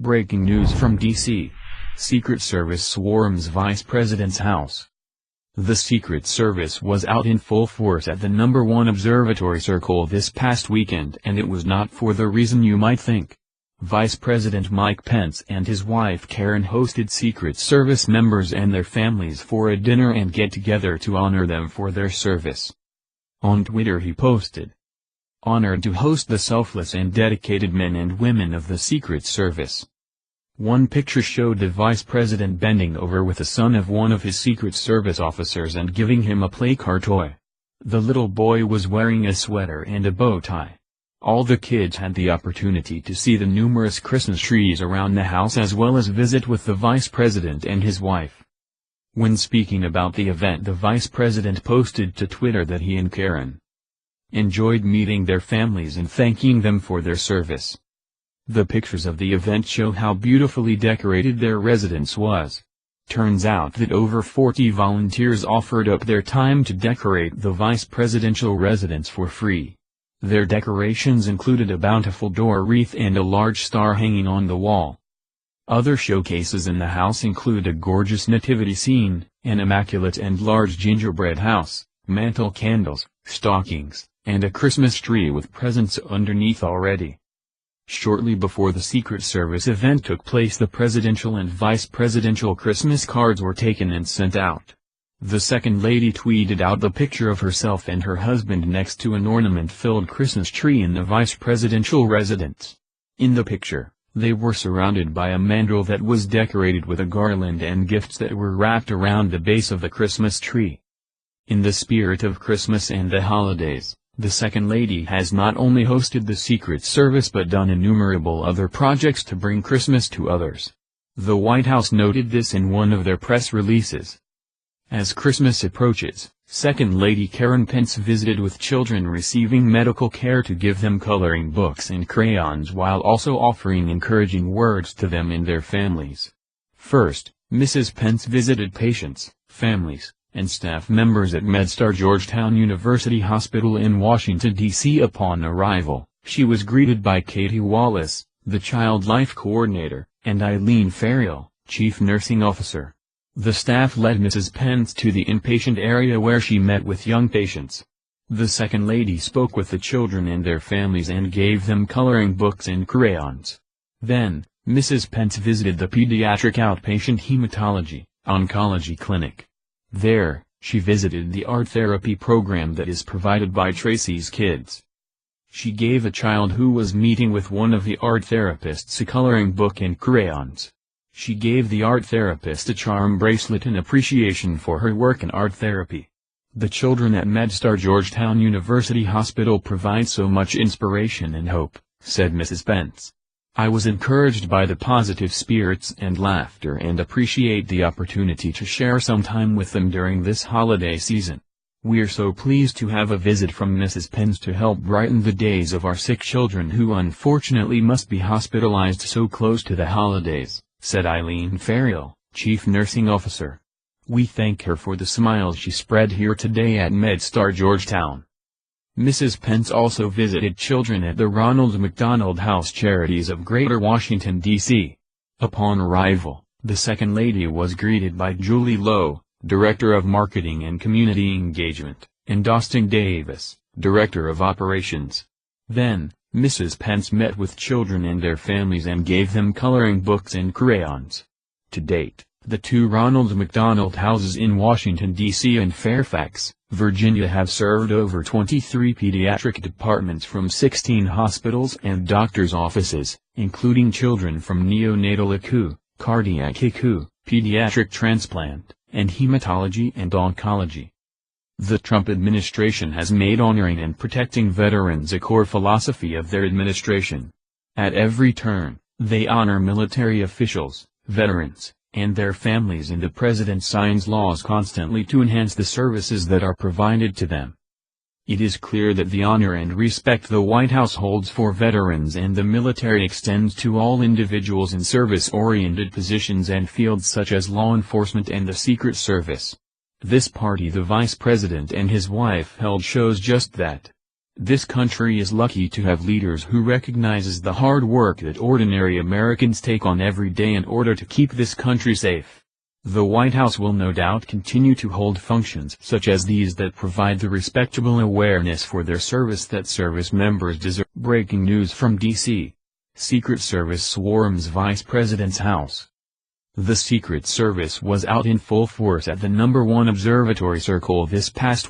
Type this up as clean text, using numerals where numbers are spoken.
Breaking news from D.C. Secret Service swarms Vice President's house. The Secret Service was out in full force at the Number One Observatory Circle this past weekend, and it was not for the reason you might think. Vice President Mike Pence and his wife Karen hosted Secret Service members and their families for a dinner and get-together to honor them for their service. On Twitter he posted, "Honored to host the selfless and dedicated men and women of the Secret Service." One picture showed the vice president bending over with the son of one of his Secret Service officers and giving him a play car toy. The little boy was wearing a sweater and a bow tie. All the kids had the opportunity to see the numerous Christmas trees around the house as well as visit with the vice president and his wife. When speaking about the event, the vice president posted to Twitter that he and Karen enjoyed meeting their families and thanking them for their service. The pictures of the event show how beautifully decorated their residence was. Turns out that over 40 volunteers offered up their time to decorate the vice presidential residence for free. Their decorations included a bountiful door wreath and a large star hanging on the wall. Other showcases in the house include a gorgeous nativity scene, an immaculate and large gingerbread house, mantle candles, stockings, and a Christmas tree with presents underneath already. Shortly before the Secret Service event took place, the presidential and vice presidential Christmas cards were taken and sent out. The Second Lady tweeted out the picture of herself and her husband next to an ornament-filled Christmas tree in the vice presidential residence. In the picture, they were surrounded by a mandrel that was decorated with a garland and gifts that were wrapped around the base of the Christmas tree. In the spirit of Christmas and the holidays, the Second Lady has not only hosted the Secret Service but done innumerable other projects to bring Christmas to others. The White House noted this in one of their press releases. As Christmas approaches, Second Lady Karen Pence visited with children receiving medical care to give them coloring books and crayons while also offering encouraging words to them and their families. First, Mrs. Pence visited patients, families, and staff members at MedStar Georgetown University Hospital in Washington, D.C. Upon arrival, she was greeted by Katie Wallace, the Child Life Coordinator, and Eileen Ferriel, Chief Nursing Officer. The staff led Mrs. Pence to the inpatient area where she met with young patients. The Second Lady spoke with the children and their families and gave them coloring books and crayons. Then, Mrs. Pence visited the pediatric outpatient hematology-oncology clinic. There, she visited the art therapy program that is provided by Tracy's Kids. She gave a child who was meeting with one of the art therapists a coloring book and crayons. She gave the art therapist a charm bracelet in appreciation for her work in art therapy. The children at MedStar Georgetown University Hospital provide so much inspiration and hope, said Mrs. Pence. I was encouraged by the positive spirits and laughter and appreciate the opportunity to share some time with them during this holiday season. We're so pleased to have a visit from Mrs. Pence to help brighten the days of our sick children who unfortunately must be hospitalized so close to the holidays, said Eileen Ferriel, Chief Nursing Officer. We thank her for the smiles she spread here today at MedStar Georgetown. Mrs. Pence also visited children at the Ronald McDonald House Charities of Greater Washington, D.C. Upon arrival, the Second Lady was greeted by Julie Lowe, Director of Marketing and Community Engagement, and Austin Davis, Director of Operations. Then, Mrs. Pence met with children and their families and gave them coloring books and crayons. To date, the two Ronald McDonald Houses in Washington, D.C. and Fairfax, Virginia have served over 23 pediatric departments from 16 hospitals and doctors' offices, including children from neonatal ICU, cardiac ICU, pediatric transplant, and hematology and oncology. The Trump administration has made honoring and protecting veterans a core philosophy of their administration. At every turn, they honor military officials, veterans, and their families, and the president signs laws constantly to enhance the services that are provided to them. It is clear that the honor and respect the White House holds for veterans and the military extends to all individuals in service-oriented positions and fields such as law enforcement and the Secret Service. This party the vice president and his wife held shows just that. This country is lucky to have leaders who recognizes the hard work that ordinary Americans take on every day in order to keep this country safe. The White House will no doubt continue to hold functions such as these that provide the respectable awareness for their service that service members deserve. Breaking news from D.C. Secret Service swarms Vice President's house. The Secret Service was out in full force at the Number One Observatory Circle this past week.